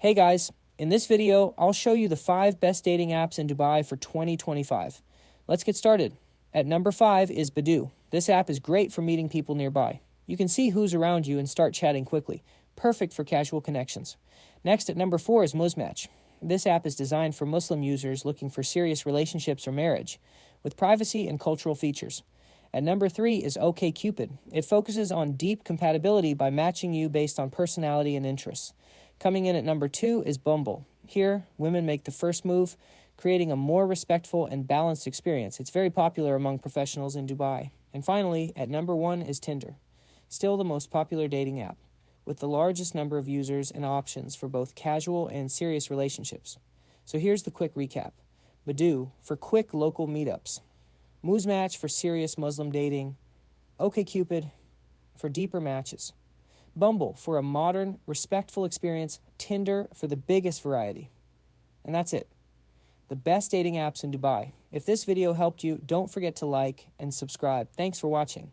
Hey guys, in this video, I'll show you the 5 best dating apps in Dubai for 2025. Let's get started. At number 5 is Badoo. This app is great for meeting people nearby. You can see who's around you and start chatting quickly. Perfect for casual connections. Next, at number 4 is Muzmatch. This app is designed for Muslim users looking for serious relationships or marriage, with privacy and cultural features. At number 3 is OkCupid. It focuses on deep compatibility by matching you based on personality and interests. Coming in at number 2 is Bumble. Here, women make the first move, creating a more respectful and balanced experience. It's very popular among professionals in Dubai. And finally, at number 1 is Tinder. Still the most popular dating app, with the largest number of users and options for both casual and serious relationships. So here's the quick recap. Badoo for quick local meetups. Muzmatch for serious Muslim dating. OkCupid for deeper matches. Bumble for a modern, respectful experience. Tinder for the biggest variety. And that's it. The best dating apps in Dubai. If this video helped you, don't forget to like and subscribe. Thanks for watching.